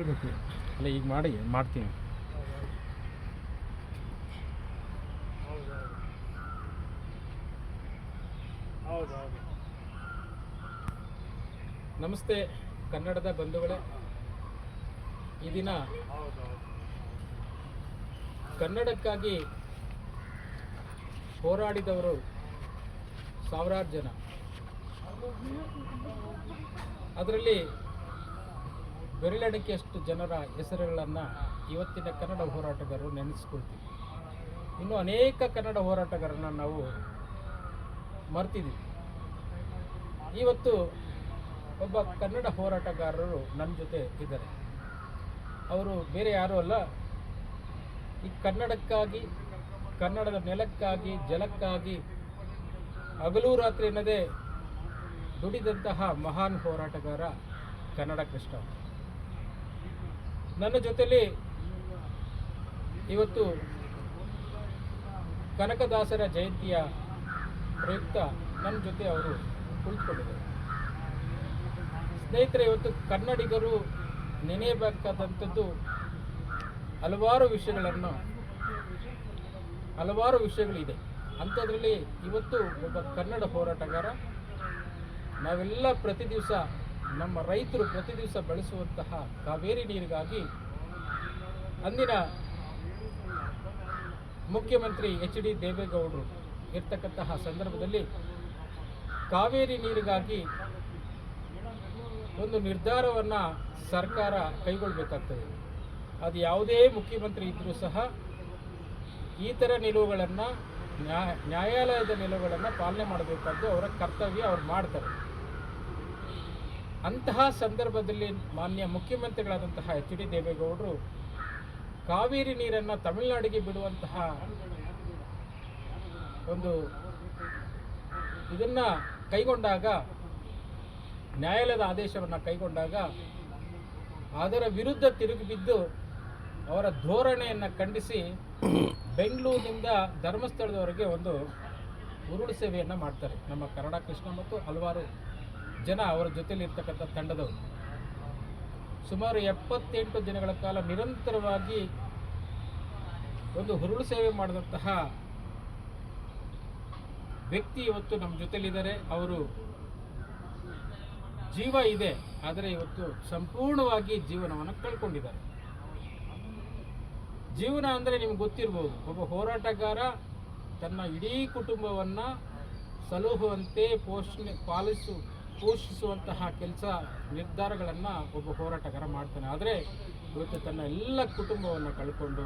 ಹೇಳಬೇಕು. ಅಲ್ಲ ಈಗ ಮಾಡ್ತೀನಿ. ನಮಸ್ತೆ ಕನ್ನಡದ ಬಂಧುಗಳೇ, ಈ ದಿನ ಕನ್ನಡಕ್ಕಾಗಿ ಹೋರಾಡಿದವರು ಸಾವಿರಾರು ಜನ. ಅದರಲ್ಲಿ ಬೆರಳೆಣಿಕೆಯಷ್ಟು ಜನರ ಹೆಸರುಗಳನ್ನು ಇವತ್ತಿನ ಕನ್ನಡ ಹೋರಾಟಗಾರರು ನೆನೆಸ್ಕೊಳ್ತೀವಿ. ಇನ್ನೂ ಅನೇಕ ಕನ್ನಡ ಹೋರಾಟಗಾರರನ್ನು ನಾವು ಮರ್ತಿದ್ದೀವಿ. ಇವತ್ತು ಒಬ್ಬ ಕನ್ನಡ ಹೋರಾಟಗಾರರು ನನ್ನ ಜೊತೆ ಇದ್ದಾರೆ. ಅವರು ಬೇರೆ ಯಾರೂ ಅಲ್ಲ, ಈ ಕನ್ನಡಕ್ಕಾಗಿ, ಕನ್ನಡದ ನೆಲಕ್ಕಾಗಿ, ಜಲಕ್ಕಾಗಿ ಹಗಲು ರಾತ್ರಿ ಎನ್ನದೇ ದುಡಿದಂತಹ ಮಹಾನ್ ಹೋರಾಟಗಾರ ಕನ್ನಡ ಕೃಷ್ಣ. ನನ್ನ ಜೊತೆಲಿ ಇವತ್ತು ಕನಕದಾಸರ ಜಯಂತಿಯ ಪ್ರಯುಕ್ತ ನನ್ನ ಜೊತೆ ಅವರು ಕುಳಿತುಕೊಂಡಿದ್ದಾರೆ. ಸ್ನೇಹಿತರೆ, ಇವತ್ತು ಕನ್ನಡಿಗರು ನೆನೆಯಬೇಕಾದಂಥದ್ದು ಹಲವಾರು ವಿಷಯಗಳಿದೆ. ಅಂಥದ್ರಲ್ಲಿ ಇವತ್ತು ಒಬ್ಬ ಕನ್ನಡ ಹೋರಾಟಗಾರ, ನಾವೆಲ್ಲ ಪ್ರತಿ ದಿವಸ, ನಮ್ಮ ರೈತರು ಪ್ರತಿ ದಿವಸ ಬಳಸುವಂತಹ ಕಾವೇರಿ ನೀರಿಗಾಗಿ ಅಂದಿನ ಮುಖ್ಯಮಂತ್ರಿ ಎಚ್.ಡಿ. ದೇವೇಗೌಡರು ಇರ್ತಕ್ಕಂತಹ ಸಂದರ್ಭದಲ್ಲಿ ಕಾವೇರಿ ನೀರಿಗಾಗಿ ಒಂದು ನಿರ್ಧಾರವನ್ನು ಸರ್ಕಾರ ಕೈಗೊಳ್ಳಬೇಕಾಗ್ತದೆ. ಅದು ಯಾವುದೇ ಮುಖ್ಯಮಂತ್ರಿ ಇದ್ದರೂ ಸಹ ಈ ಥರ ನಿಲುವುಗಳನ್ನು, ನ್ಯಾಯಾಲಯದ ನಿಲುವುಗಳನ್ನು ಪಾಲನೆ ಮಾಡಬೇಕಾದ್ದು ಅವರ ಕರ್ತವ್ಯ, ಅವ್ರು ಮಾಡ್ತಾರೆ. ಅಂತಹ ಸಂದರ್ಭದಲ್ಲಿ ಮಾನ್ಯ ಮುಖ್ಯಮಂತ್ರಿಗಳಾದಂತಹ ಎಚ್.ಡಿ. ದೇವೇಗೌಡರು ಕಾವೇರಿ ನೀರನ್ನು ತಮಿಳುನಾಡಿಗೆ ಬಿಡುವಂತಹ ಒಂದು ಇದನ್ನು ಕೈಗೊಂಡಾಗ, ನ್ಯಾಯಾಲಯದ ಆದೇಶವನ್ನು ಕೈಗೊಂಡಾಗ ಅದರ ವಿರುದ್ಧ ತಿರುಗಿ ಬಿದ್ದು ಅವರ ಧೋರಣೆಯನ್ನು ಖಂಡಿಸಿ ಬೆಂಗಳೂರಿನಿಂದ ಧರ್ಮಸ್ಥಳದವರೆಗೆ ಒಂದು ಉರುಳು ಸೇವೆಯನ್ನು ಮಾಡ್ತಾರೆ ನಮ್ಮ ಕನ್ನಡ ಕೃಷ್ಣ ಮತ್ತು ಹಲವಾರು ಜನ ಅವರ ಜೊತೆಲಿ ಇರ್ತಕ್ಕಂಥ ತಂಡದವರು. ಸುಮಾರು 78 ದಿನಗಳ ಕಾಲ ನಿರಂತರವಾಗಿ ಒಂದು ಹುರುಳು ಸೇವೆ ಮಾಡಿದಂತಹ ವ್ಯಕ್ತಿ ಇವತ್ತು ನಮ್ಮ ಜೊತೆಲಿದ್ದಾರೆ. ಅವರು ಜೀವ ಇದೆ, ಆದರೆ ಇವತ್ತು ಸಂಪೂರ್ಣವಾಗಿ ಜೀವನವನ್ನು ಕಳ್ಕೊಂಡಿದ್ದಾರೆ. ಜೀವನ ಅಂದರೆ ನಿಮ್ಗೆ ಗೊತ್ತಿರ್ಬೋದು, ಒಬ್ಬ ಹೋರಾಟಗಾರ ತನ್ನ ಇಡೀ ಕುಟುಂಬವನ್ನು ಸಲಹುವಂತೆ ಪೋಷಿಸುವಂತಹ ಕೆಲಸ, ನಿರ್ಧಾರಗಳನ್ನು ಒಬ್ಬ ಹೋರಾಟಗಾರ ಮಾಡ್ತಾನೆ. ಆದರೆ ಇವತ್ತು ತನ್ನ ಎಲ್ಲ ಕುಟುಂಬವನ್ನು ಕಳ್ಕೊಂಡು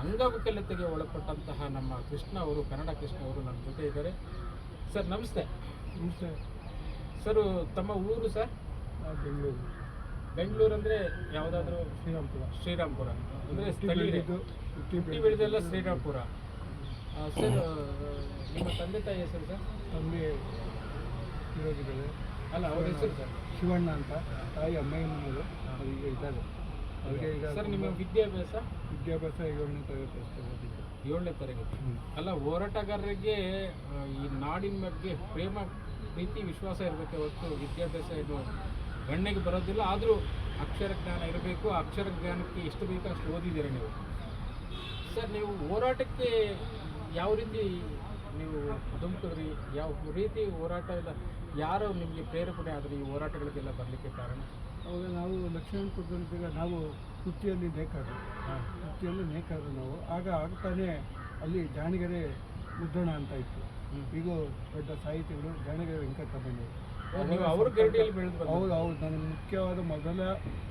ಅಂಗವಿಕಲತೆಗೆ ಒಳಪಟ್ಟಂತಹ ನಮ್ಮ ಕೃಷ್ಣ ಅವರು, ಕನ್ನಡ ಕೃಷ್ಣ ಅವರು ನಮ್ಮ ಜೊತೆ ಇದ್ದಾರೆ. ಸರ್ ನಮಸ್ತೆ. ನಮಸ್ತೆ ಸರ್, ತಮ್ಮ ಊರು ಸರ್? ಬೆಂಗಳೂರು ಅಂದರೆ ಯಾವುದಾದ್ರೂ? ಶ್ರೀರಾಮ್ಪುರ ಅಂದರೆ ಹುಟ್ಟಿ ಬೆಳೆದೆಲ್ಲ ಶ್ರೀರಾಮ್ಪುರ. ಸರ್, ನಿಮ್ಮ ತಂದೆ ತಾಯಿ ಹೆಸರು ಸರ್? ತಂದೆ ಇವಾಗಿದ್ದಾರೆ. ಅಲ್ಲ, ಅವ್ರ ಹೆಸರು ಸರ್? ಶಿವಣ್ಣ ಅಂತ. ತಾಯಿ ಅಮ್ಮಯ್ಯನವರು ಈಗ ಇದ್ದಾರೆ. ಅವರಿಗೆ ಈಗ ಸರ್, ನಿಮ್ಮ ವಿದ್ಯಾಭ್ಯಾಸ 7ನೇ ತರಗತಿ ಅಷ್ಟೇ ಓದಿದ್ದು. 7ನೇ ತರಗತಿ. ಅಲ್ಲ, ಹೋರಾಟಗಾರರಿಗೆ ಈ ನಾಡಿನ ಬಗ್ಗೆ ಪ್ರೇಮ, ಪ್ರೀತಿ, ವಿಶ್ವಾಸ ಇರಬೇಕು ಹೊರತು ವಿದ್ಯಾಭ್ಯಾಸ ಇದು ಗಣ್ಯಗೆ ಬರೋದಿಲ್ಲ. ಆದರೂ ಅಕ್ಷರ ಜ್ಞಾನ ಇರಬೇಕು. ಅಕ್ಷರ ಜ್ಞಾನಕ್ಕೆ ಎಷ್ಟು ಬೇಕೋ ಅಷ್ಟು ಓದಿದ್ದೀರ ನೀವು. ಸರ್, ನೀವು ಹೋರಾಟಕ್ಕೆ ಯಾವ ರೀತಿ ನೀವು ಧುಮುಕಿದ್ರಿ? ಯಾವ ರೀತಿ ಹೋರಾಟದ, ಯಾರು ನಿಮಗೆ ಪ್ರೇರೇಪಣೆ ಆದರೆ ಈ ಹೋರಾಟಗಳಿಗೆಲ್ಲ ಬರಲಿಕ್ಕೆ ಕಾರಣ? ಅವಾಗ ನಾವು ಲಕ್ಷ್ಮಣಪುರದಲ್ಲಿದ್ದಾಗ ನಾವು ವೃತ್ತಿಯಲ್ಲಿ ನೇಕಾರರು ನಾವು. ಆಗ ಆಗ್ತಾನೆ ಅಲ್ಲಿ ಜಾಣಗೆರೆ ಮುದ್ದಣ ಅಂತ ಇತ್ತು. ಈಗ ದೊಡ್ಡ ಸಾಹಿತಿಗಳು ಜಾಣಗೆರೆ ವೆಂಕಟರಮಣಯ್ಯ. ಅವ್ರ ಗರಡಿಯಲ್ಲಿ ಬೆಳೆದು? ಹೌದು. ನನಗೆ ಮುಖ್ಯವಾದ ಮೊದಲ,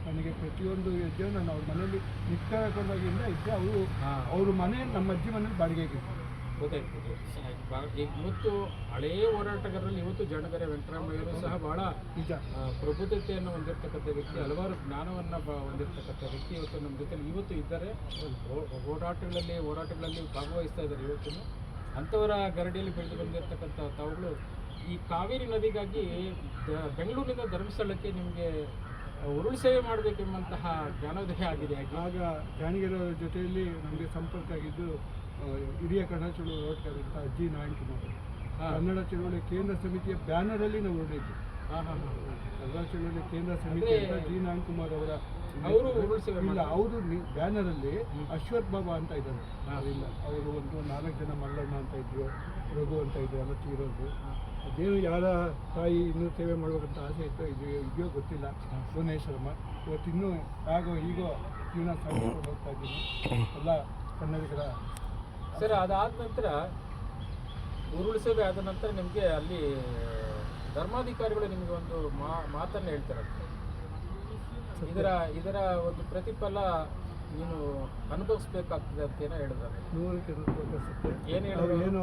ನನಗೆ ಪ್ರತಿಯೊಂದು ಹೆಜ್ಜೆ ನಾನು ಅವ್ರ ಮನೆಯಲ್ಲಿ ನಿತ್ಯಕೊಂಡಾಗಿಂದ ಇದ್ದೆ. ಅವ್ರ ಮನೆ ನಮ್ಮ ಅಜ್ಜಿ ಮನೇಲಿ ಬಾಡಿಗೆಗಿತ್ತು. ಗೊತ್ತಾಯ್ತು. ಈಗ ಇವತ್ತು ಹಳೆಯ ಹೋರಾಟಗಾರರಲ್ಲಿ ಇವತ್ತು ಜಾಣಗೆರೆ ವೆಂಕಟರಾಮಯ್ಯರು ಸಹ ಬಹಳ ಪ್ರಬುದ್ಧತೆಯನ್ನು ಹೊಂದಿರತಕ್ಕಂಥ ವ್ಯಕ್ತಿ, ಹಲವಾರು ಜ್ಞಾನವನ್ನು ಹೊಂದಿರತಕ್ಕಂಥ ವ್ಯಕ್ತಿ ಇವತ್ತು ನಮ್ಮ ಜೊತೆಲಿ ಇವತ್ತು ಇದ್ದಾರೆ. ಹೋರಾಟಗಳಲ್ಲಿ ಭಾಗವಹಿಸ್ತಾ ಇದ್ದಾರೆ ಇವತ್ತು. ಅಂಥವರ ಗರಡಿಯಲ್ಲಿ ಬೆಳೆದು ಬಂದಿರತಕ್ಕಂಥ ತಾವುಗಳು ಈ ಕಾವೇರಿ ನದಿಗಾಗಿ ಬೆಂಗಳೂರಿನಿಂದ ಧರ್ಮಸ್ಥಳಕ್ಕೆ ನಿಮಗೆ ಉರುಳು ಸೇವೆ ಮಾಡಬೇಕೆಂಬಂತಹ ಜ್ಞಾನೋದಯ ಆಗಿದೆ. ಆಗ ಜಾಣಗೆರೆ ಜೊತೆಯಲ್ಲಿ ನಮಗೆ ಸಂಪರ್ಕ ಆಗಿದ್ದು ಹಿರಿಯ ಕನ್ನಡ ಚಳುವಳಿ ಹೋರಾಟಗಾರ ಜಿ ನಾರಾಯಣಕುಮಾರ್. ಕನ್ನಡ ಚಳುವಳಿ ಕೇಂದ್ರ ಸಮಿತಿಯ ಬ್ಯಾನರಲ್ಲಿ ನಾವು ಹೊರಡಿದ್ದು. ಕನ್ನಡ ಚಳುವಳಿ ಕೇಂದ್ರ ಸಮಿತಿ ಅಂತ ಜಿ ನಾರಾಯಣಕುಮಾರ್ ಅವರ ಅವರು ಉರುಳು ಸೇವೆ ಇಲ್ಲ, ಮಾಡ್ತಾರೆ. ಅವರು ಬ್ಯಾನರಲ್ಲಿ ಅಶ್ವಥ್ ಬಾಬಾ ಅಂತ ಇದ್ದಾರೆ. ಇಲ್ಲ, ಅವರು ಒಂದು 4 ಜನ ಮಲ್ಲಣ್ಣ ಅಂತ ಇದ್ರು, ರಘು ಅಂತ ಇದ್ರು, ಎಲ್ಲ ತೀರೋದು. ಅದೇನು ಯಾರ ತಾಯಿ ಇನ್ನೂ ಸೇವೆ ಮಾಡ್ಬೇಕಂತ ಆಸೆ ಇತ್ತು, ಇದೆಯೋ ಗೊತ್ತಿಲ್ಲ. ಭುವನೇಶ್ವರಮ್ಮ ಇವತ್ತು ಇನ್ನೂ ಆಗೋ ಈಗೋ ಜೀವನ ಸಾಗಿಸ್ಕೊಂಡು ಹೋಗ್ತಾ ಇದ್ದೀನಿ ಎಲ್ಲ ಕನ್ನಡಿಗರ. ಸರ್, ಅದಾದ ನಂತರ ಉರುಳು ಸೇವೆ ಆದ ನಂತರ ನಿಮಗೆ ಅಲ್ಲಿ ಧರ್ಮಾಧಿಕಾರಿಗಳು ನಿಮಗೆ ಒಂದು ಮಾತನ್ನು ಹೇಳ್ತಾರೆ. ಇದರ ಒಂದು ಪ್ರತಿಫಲ ನೀನು ಅನುಭವಿಸ್ಬೇಕಾಗ್ತದೆ ಅಂತ ಏನೋ ಹೇಳಿದ್ದಾರೆ. 100% ಏನು ನಾವು ಹೇಳಿದ್ರು? ಏನು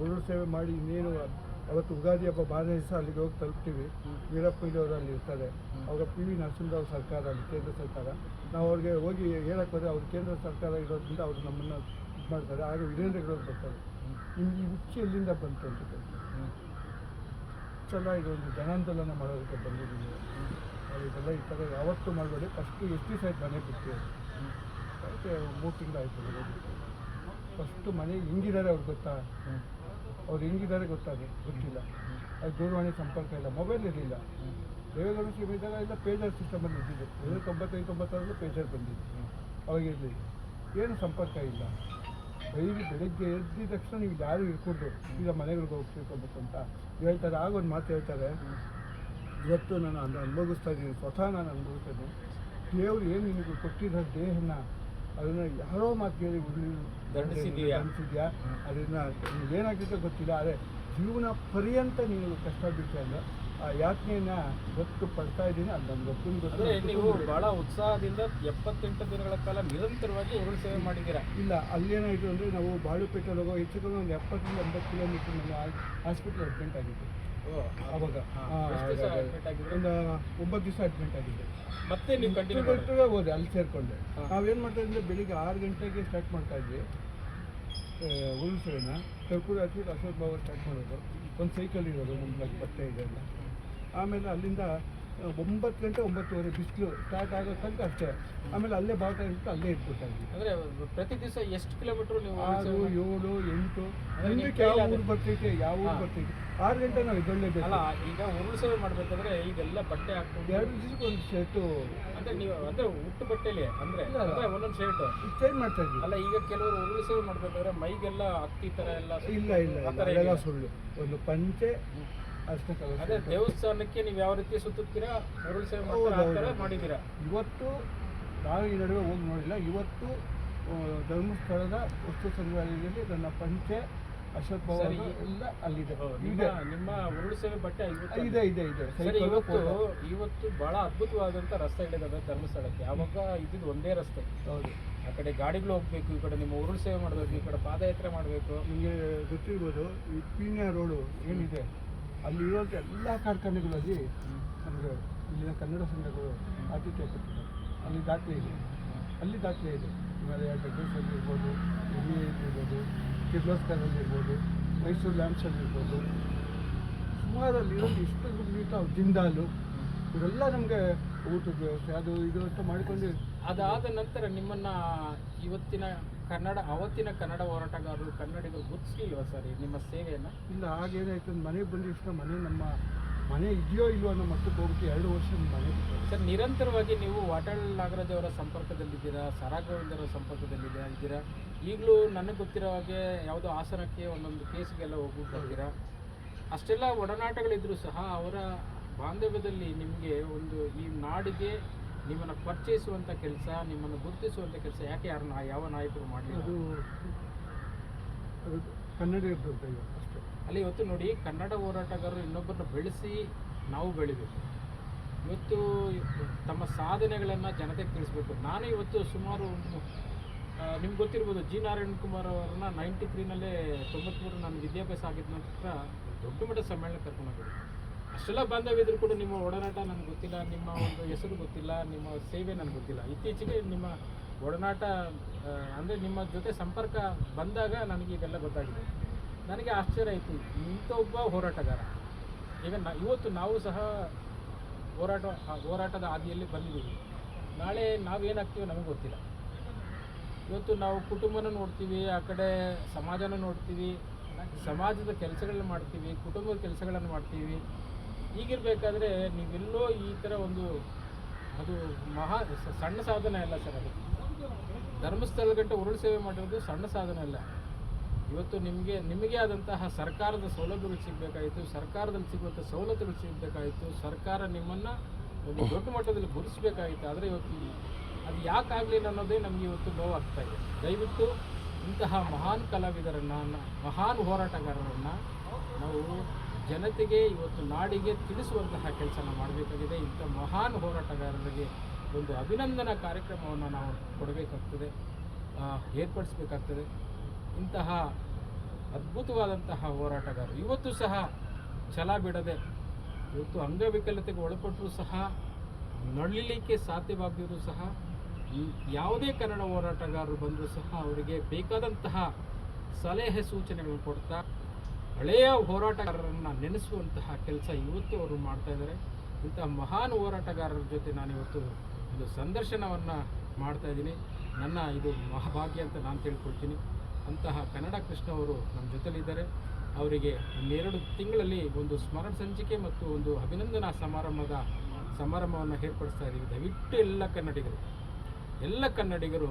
ಉರುಳು ಸೇವೆ ಮಾಡಿ ಇನ್ನೇನು ಅವತ್ತು ಉಗಾದಿ ಹಬ್ಬ ಬಾರನೇ ದಿವಸ ಅಲ್ಲಿಗೆ ಹೋಗಿ ತಲುಪ್ತೀವಿ. ವೀರಪ್ಪಯ್ಯವರು ಅಲ್ಲಿ ಇರ್ತಾರೆ. ಅವಾಗ PV ನರಸಿಂಹರಾವ್ ಸರ್ಕಾರ, ಅಲ್ಲಿ ಕೇಂದ್ರ ಸರ್ಕಾರ. ನಾವು ಅವ್ರಿಗೆ ಹೋಗಿ ಹೇಳಕ್ಕೆ ಹೋದರೆ ಅವ್ರು ಕೇಂದ್ರ ಸರ್ಕಾರ ಇರೋದ್ರಿಂದ ಅವರು ನಮ್ಮನ್ನು ಇದು ಮಾಡ್ತಾರೆ. ಆಗ ವೀರೇಂದ್ರಗೌಡರು ಬರ್ತಾರೆ. ನಿಮ್ಗೆ ಈ ಹುಚ್ಚಿ ಎಲ್ಲಿಂದ ಬಂತು ಅಂತ ಕೇಳ್ತಾರೆ. ಸಲ ಇದೊಂದು ಜನಾಂದೋಲನ ಮಾಡೋದಕ್ಕೆ ಬಂದಿದ್ದೀವಿ. ಇದೆಲ್ಲ ಈ ಥರ ಯಾವತ್ತೂ ಮಾಡಬೇಡಿ. ಫಸ್ಟು ಎಷ್ಟು ದಿವಸ ಆಯ್ತು ಮನೆ ಬಿಟ್ಟು? ಅದಕ್ಕೆ 3 ತಿಂಗಳಾಯಿತು ಬರೋದಕ್ಕೆ. ಫಸ್ಟು ಮನೆ ಹೆಂಗಿದ್ದಾರೆ ಅವ್ರಿಗೆ ಗೊತ್ತಾ? ಅವ್ರು ಹೆಂಗಿದ್ದಾರೆ ಗೊತ್ತಿಲ್ಲ. ಅದು ದೂರವಾಣಿ ಸಂಪರ್ಕ ಇಲ್ಲ, ಮೊಬೈಲ್ ಇರಲಿಲ್ಲ. ದೇವೇಗೌಡ ಇದ್ದಾಗ ಎಲ್ಲ ಪೇಜರ್ ಸಿಸ್ಟಮಲ್ಲಿ ಇದ್ದಿದ್ದು. 95-96 ಪೇಜರ್ ಬಂದಿದ್ದು. ಅವಾಗ ಇರಲಿಲ್ಲ, ಏನು ಸಂಪರ್ಕ ಇಲ್ಲ. ಬೆಳಗ್ಗೆ ಎದ್ದಿದ ತಕ್ಷಣ ನೀವು ಯಾರು ಇರ್ಕೊಂಡು ಈಗ ಮನೆಗಳಿಗೆ ಹೋಗ್ತಿರ್ಕೋಬೇಕು ಅಂತ ಹೇಳ್ತಾರೆ. ಆಗ ಒಂದು ಮಾತು ಹೇಳ್ತಾರೆ, ಇವತ್ತು ನಾನು ಅನುಭವಿಸ್ತಾ ಇದ್ದೀನಿ, ಸ್ವತಃ ನಾನು ಅನುಭವಿಸ್ತಾ ಇದ್ದೀನಿ. ದೇವರು ಏನು ನಿಮಗೆ ಕೊಟ್ಟಿರೋ ದೇಹನ ಅದನ್ನು ಯಾರೋ ಮಾತು ಕೇಳಿ ದಂಡಿಸಿದ್ಯಾ, ಅದನ್ನು ಏನಾಗಿರ್ತೋ ಗೊತ್ತಿಲ್ಲ. ಆದರೆ ಜೀವನ ಪರ್ಯಂತ ನೀವು ಕಷ್ಟ ಬಿಡ್ತಾ ಇಲ್ಲ. ಆ ಯಾತನೆಯನ್ನು ಗೊತ್ತು ಪಡ್ತಾ ಇದ್ದೀನಿ. ಅದು ನನ್ನ ಗೊತ್ತಿನ ಅಂದರೆ ನೀವು ಭಾಳ ಉತ್ಸಾಹದಿಂದ 78 ದಿನಗಳ ಕಾಲ ನಿರಂತರವಾಗಿ ಉರುಳು ಸೇವೆ ಮಾಡಿದ್ದೀರಾ. ಇಲ್ಲ, ಅಲ್ಲೇನಾಯಿತು ಅಂದರೆ ನಾವು ಬಾಳುಪೇಟೆಗೆ ಹೋಗೋ ಹೆಚ್ಚು ಕಮ್ಮಿ ಒಂದು 70-80 ಕಿಲೋಮೀಟರ್ ನಾನು ಹಾಸ್ಪಿಟ್ಲ್ ಅಡ್ಮಿಂಟ್ ಆಗಿದ್ದೆ. ಆವಾಗ ಒಂದು 9 ದಿವಸ ಅಡ್ಮಿಂಟ್ ಆಗಿದ್ದೆ. ಮತ್ತೆ ನೀವು ಕಂಟಿನ್ಯೂ ಹೋದೆ, ಅಲ್ಲಿ ಸೇರಿಕೊಂಡೆ. ನಾವೇನು ಮಾಡ್ತಾ ಇದ್ದರೆ ಬೆಳಿಗ್ಗೆ 6 ಗಂಟೆಗೆ ಸ್ಟಾರ್ಟ್ ಮಾಡ್ತಾ ಇದ್ವಿ ಉರುಳು ಸೇವೆನ. ಕರ್ಪೂರ ಹಚ್ಚಿಟ್ಟು ಅಶೋಕ್ ಬಾಬಾ ಸ್ಟಾರ್ಟ್ ಮಾಡೋದು. ಒಂದು ಸೈಕಲ್ ಇರೋದು, ನಮ್ಮ ಬಟ್ಟೆ ಇದೆಲ್ಲ. ಆಮೇಲೆ ಅಲ್ಲಿಂದ 9 ಗಂಟೆ 9:30 ಬಿಸಿಲು ಸ್ಟಾರ್ಟ್ ಆಗೋ ತನಕ ಅಷ್ಟೇ. ಆಮೇಲೆ ಅಲ್ಲೇ ಬಾವುಟ ಇಟ್ಟು ಅಲ್ಲೇ ಇಟ್ಬಿಡ್ತಾ ಇದ್ವಿ. ಅಂದರೆ ಪ್ರತಿ ದಿವಸ ಎಷ್ಟು ಕಿಲೋಮೀಟ್ರ್ ನೀವು? 6, 7, 8 ನಿಮಗೆ ಯಾವ ಊರು ಬರ್ತೈತೆ, ಯಾವ ಊರು ಬರ್ತೈತೆ. 6 ಗಂಟೆ ನಾವು ಇದೊಳ್ಳೇಬೇಕು. ಅಲ್ಲ, ಈಗ ಉರುಳು ಸೇವೆ ಮಾಡಬೇಕಾದ್ರೆ ಈಗೆಲ್ಲ ಬಟ್ಟೆ ಹಾಕ್ಕೊಂಡು 2 ದಿವಸಕ್ಕೆ ಒಂದು ಶರ್ಟು, ಅಂದರೆ ನೀವು ಅಂದರೆ ಉಟ್ಟು ಬಟ್ಟೆಲಿ ಅಂದರೆ ಒಂದೊಂದು ಶರ್ಟು ಚೇಂಜ್ ಮಾಡ್ತಾ ಇದ್ವಿ. ಅಲ್ಲ, ಈಗ ಕೆಲವರು ಉರುಳು ಸೇವೆ ಮಾಡಬೇಕಾದ್ರೆ ಮೈಗೆಲ್ಲ ಹತ್ತಿ ಥರ ಎಲ್ಲ ಇಲ್ಲ ಅದೆಲ್ಲ ಸುಳ್ಳು. ಒಂದು ಪಂಚೆ ಅಷ್ಟೇ. ಅದೇ ದೇವಸ್ಥಾನಕ್ಕೆ ನೀವು ಯಾವ ರೀತಿ ಸುತ್ತುತ್ತೀರಾ, ಉರುಳು ಸೇವೆ ಮಾಡ್ತೀರಾ, ಮಾಡಿದ್ದೀರಾ. ಇವತ್ತು ನಾನು ಈ ನಡುವೆ ಹೋಗಿ ನೋಡಿಲ್ಲ. ಇವತ್ತು ಧರ್ಮಸ್ಥಳದ ವಸ್ತು ಸಂಗ್ರಹಾಲಯದಲ್ಲಿ ನನ್ನ ಪಂಚೆ ಅಶೋಕ್ ಬಾಬಾ ಎಲ್ಲ ಅಲ್ಲಿದೆ. ನಿಮ್ಮ ಉರುಳು ಸೇವೆ ಬಟ್ಟೆ ಇದೆ. ಸರಿ, ಇವತ್ತು ಬಹಳ ಅದ್ಭುತವಾದಂಥ ರಸ್ತೆ ಇಳಿದಾವೆ ಧರ್ಮಸ್ಥಳಕ್ಕೆ. ಆವಾಗ ಇದ್ದಿದ್ದು ಒಂದೇ ರಸ್ತೆ. ಹೌದು, ಆ ಕಡೆ ಗಾಡಿಗಳು ಹೋಗ್ಬೇಕು, ಈ ಕಡೆ ನಿಮ್ಮ ಉರುಳು ಸೇವೆ ಮಾಡಬೇಕು, ಈ ಕಡೆ ಪಾದಯಾತ್ರೆ ಮಾಡಬೇಕು. ನಿಮಗೆ ಗೊತ್ತಿರ್ಬೋದು, ಈ ಪೀಣ್ಯ ರೋಡು ಏನಿದೆ ಅಲ್ಲಿ ಇರುವಂಥ ಎಲ್ಲ ಕಾರ್ಖಾನೆಗಳಲ್ಲಿ ನಮಗೆ ಇಲ್ಲಿನ ಕನ್ನಡ ಸಂಘಗಳು ಆತಿಥ್ಯ ಕೊಟ್ಟಿದ್ದಾರೆ. ಅಲ್ಲಿ ದಾಖಲೆ ಇದೆ, ಹಿಮಾಲಯ ಟೆಕ್ನಿಕ್ಸಲ್ಲಿ ಇರ್ಬೋದು, ಇರ್ಬೋದು, ಕಿರ್ಲೋಸ್ಕರಲ್ಲಿ ಇರ್ಬೋದು, ಮೈಸೂರು ಲ್ಯಾಂಡ್ಸಲ್ಲಿ ಇರ್ಬೋದು. ಸುಮಾರು ಅಲ್ಲಿರೋದು ಎಷ್ಟು ಮೀಟರ್ ಜಿಂದಾಲು ಇವರೆಲ್ಲ ನಮಗೆ ಊಟದ ವ್ಯವಸ್ಥೆ ಅದು ಇದು ಅಂತ ಮಾಡಿಕೊಂಡು. ಅದಾದ ನಂತರ ನಿಮ್ಮನ್ನು ಅವತ್ತಿನ ಕನ್ನಡ ಹೋರಾಟಗಾರರು ಕನ್ನಡಿಗರು ಗುರುತಿಸಲಿಲ್ವ ಸರ್ ನಿಮ್ಮ ಸೇವೆಯನ್ನು? ಇಲ್ಲ, ಆಗೇನಾಯ್ತು, ಮನೆಗೆ ಬಂದ ಇಷ್ಟ ನಮ್ಮ ಮನೆ ಇದೆಯೋ ಇಲ್ವೋ ಅನ್ನೋ ಮಟ್ಟಕ್ಕೆ ಹೋಗ್ಬಿಟ್ಟು 2 ವರ್ಷ ಮನೆ ಸರ್. ನಿರಂತರವಾಗಿ ನೀವು ವಾಟಾಳ್ ನಾಗರಾಜ್ ಅವರ ಸಂಪರ್ಕದಲ್ಲಿದ್ದೀರಾ, ಸರಾ ಗೋವಿಂದರ ಸಂಪರ್ಕದಲ್ಲಿದ್ದೀರಾ. ಈಗಲೂ ನನಗೆ ಗೊತ್ತಿರೋ ಹಾಗೆ ಯಾವುದೋ ಹಾಸನಕ್ಕೆ ಒಂದೊಂದು ಕೇಸ್ಗೆಲ್ಲ ಹೋಗ್ಬಿಟ್ಟು ಬರ್ತೀರಾ. ಅಷ್ಟೆಲ್ಲ ಒಡನಾಟಗಳಿದ್ರೂ ಸಹ ಅವರ ಬಾಂಧವ್ಯದಲ್ಲಿ ನಿಮಗೆ ಒಂದು ಈ ನಾಡಿಗೆ ನಿಮ್ಮನ್ನು ಪರಿಚಯಿಸುವಂಥ ಕೆಲಸ, ನಿಮ್ಮನ್ನು ಗುರುತಿಸುವಂಥ ಕೆಲಸ ಯಾಕೆ ಯಾವ ನಾಯಕರು ಮಾಡಲಿಲ್ಲ? ಅದು ಕನ್ನಡಿಗರು ಅಷ್ಟೇ. ಅಲ್ಲಿ ಇವತ್ತು ನೋಡಿ, ಕನ್ನಡ ಹೋರಾಟಗಾರರು ಇನ್ನೊಬ್ಬರನ್ನ ಬೆಳೆಸಿ ನಾವು ಬೆಳಿಬೇಕು. ಇವತ್ತು ತಮ್ಮ ಸಾಧನೆಗಳನ್ನು ಜನತೆಗೆ ತಿಳಿಸ್ಬೇಕು. ನಾನು ಇವತ್ತು ಸುಮಾರು ನಿಮ್ಗೆ ಗೊತ್ತಿರ್ಬೋದು, ಜಿ ನಾರಾಯಣ್ ಕುಮಾರ್ ಅವರನ್ನ 93ನಲ್ಲೇ 93 ನಾನು ವಿದ್ಯಾಭ್ಯಾಸ ಆಗಿದ್ದ ನಂತರ ದೊಡ್ಡ ಮಟ್ಟದ ಸಮ್ಮೇಳನ ಕರ್ಕೊಂಡು ಹೋಗಿದ್ದೆ. ಅಷ್ಟೆಲ್ಲ ಬಾಂಧವ್ಯ ಇದ್ರೂ ಕೂಡ ನಿಮ್ಮ ಒಡನಾಟ ನನಗೆ ಗೊತ್ತಿಲ್ಲ, ನಿಮ್ಮ ಒಂದು ಹೆಸರು ಗೊತ್ತಿಲ್ಲ, ನಿಮ್ಮ ಸೇವೆ ನನಗೆ ಗೊತ್ತಿಲ್ಲ. ಇತ್ತೀಚೆಗೆ ನಿಮ್ಮ ಒಡನಾಟ ಅಂದರೆ ನಿಮ್ಮ ಜೊತೆ ಸಂಪರ್ಕ ಬಂದಾಗ ನನಗೆ ಇದೆಲ್ಲ ಗೊತ್ತಾಗಿದೆ. ನನಗೆ ಆಶ್ಚರ್ಯ ಆಯಿತು, ಇಂಥ ಒಬ್ಬ ಹೋರಾಟಗಾರ. ಈಗ ಇವತ್ತು ನಾವು ಸಹ ಹೋರಾಟದ ಹಾದಿಯಲ್ಲಿ ಬಂದಿದ್ದೀವಿ. ನಾಳೆ ನಾವೇನಾಗ್ತೀವಿ ನಮಗೆ ಗೊತ್ತಿಲ್ಲ. ಇವತ್ತು ನಾವು ಕುಟುಂಬನ ನೋಡ್ತೀವಿ, ಆ ಕಡೆ ಸಮಾಜನ ನೋಡ್ತೀವಿ, ಸಮಾಜದ ಕೆಲಸಗಳನ್ನ ಮಾಡ್ತೀವಿ, ಕುಟುಂಬದ ಕೆಲಸಗಳನ್ನು ಮಾಡ್ತೀವಿ. ಹೀಗಿರಬೇಕಾದ್ರೆ ನೀವೆಲ್ಲೋ ಈ ಥರ ಒಂದು ಅದು ಸಣ್ಣ ಸಾಧನೆ ಅಲ್ಲ ಸರ್. ಅದು ಧರ್ಮಸ್ಥಳ ಗಂಟೆ ಉರುಳು ಸೇವೆ ಮಾಡಿರೋದು ಸಣ್ಣ ಸಾಧನೆ ಅಲ್ಲ. ಇವತ್ತು ನಿಮಗೆ ಆದಂತಹ ಸರ್ಕಾರದ ಸೌಲಭ್ಯಗಳು ಸಿಗಬೇಕಾಯಿತು, ಸರ್ಕಾರದಲ್ಲಿ ಸಿಗುವಂಥ ಸವಲತ್ತುಗಳು ಸಿಗಬೇಕಾಯಿತು, ಸರ್ಕಾರ ನಿಮ್ಮನ್ನು ಒಂದು ದೊಡ್ಡ ಮಟ್ಟದಲ್ಲಿ ಗುರುತಿಸಬೇಕಾಗಿತ್ತು. ಆದರೆ ಇವತ್ತು ಅದು ಯಾಕಾಗಲಿಲ್ಲ ಅನ್ನೋದೇ ನಮಗೆ ಇವತ್ತು ನೋವಾಗ್ತಾ ಇದೆ. ದಯವಿಟ್ಟು ಇಂತಹ ಮಹಾನ್ ಕಲಾವಿದರನ್ನು, ಮಹಾನ್ ಹೋರಾಟಗಾರರನ್ನು ನಾವು ಜನತೆಗೆ ಇವತ್ತು ನಾಡಿಗೆ ತಿಳಿಸುವಂತಹ ಕೆಲಸನ ಮಾಡಬೇಕಾಗಿದೆ. ಇಂಥ ಮಹಾನ್ ಹೋರಾಟಗಾರರಿಗೆ ಒಂದು ಅಭಿನಂದನಾ ಕಾರ್ಯಕ್ರಮವನ್ನು ನಾವು ಕೊಡಬೇಕಾಗ್ತದೆ, ಏರ್ಪಡಿಸಬೇಕಾಗ್ತದೆ. ಇಂತಹ ಅದ್ಭುತವಾದಂತಹ ಹೋರಾಟಗಾರರು ಇವತ್ತು ಸಹ ಛಲ ಬಿಡದೆ, ಇವತ್ತು ಅಂಗವಿಕಲತೆಗೆ ಒಳಪಟ್ಟರೂ ಸಹ, ನಳಿಲಿಕ್ಕೆ ಸಾಧ್ಯವಾಗದಿದ್ರು ಸಹ, ಯಾವುದೇ ಕನ್ನಡ ಹೋರಾಟಗಾರರು ಬಂದರೂ ಸಹ ಅವರಿಗೆ ಬೇಕಾದಂತಹ ಸಲಹೆ ಸೂಚನೆಗಳನ್ನು ಕೊಡ್ತಾ ಹಳೆಯ ಹೋರಾಟಗಾರರನ್ನು ನೆನೆಸುವಂತಹ ಕೆಲಸ ಇವತ್ತು ಅವರು ಮಾಡ್ತಾ ಇದ್ದಾರೆ. ಇಂತಹ ಮಹಾನ್ ಹೋರಾಟಗಾರರ ಜೊತೆ ನಾನಿವತ್ತು ಒಂದು ಸಂದರ್ಶನವನ್ನು ಮಾಡ್ತಾ ಇದ್ದೀನಿ. ನನ್ನ ಇದು ಮಹಾಭಾಗ್ಯ ಅಂತ ನಾನು ತಿಳ್ಕೊಳ್ತೀನಿ. ಅಂತಹ ಕನ್ನಡ ಕೃಷ್ಣ ಅವರು ನಮ್ಮ ಜೊತೆಲಿದ್ದಾರೆ. ಅವರಿಗೆ 2 ತಿಂಗಳಲ್ಲಿ ಒಂದು ಸ್ಮರಣ ಸಂಚಿಕೆ ಮತ್ತು ಒಂದು ಅಭಿನಂದನಾ ಸಮಾರಂಭವನ್ನು ಏರ್ಪಡಿಸ್ತಾ ಇದ್ದೀವಿ. ದಯವಿಟ್ಟು ಎಲ್ಲ ಕನ್ನಡಿಗರು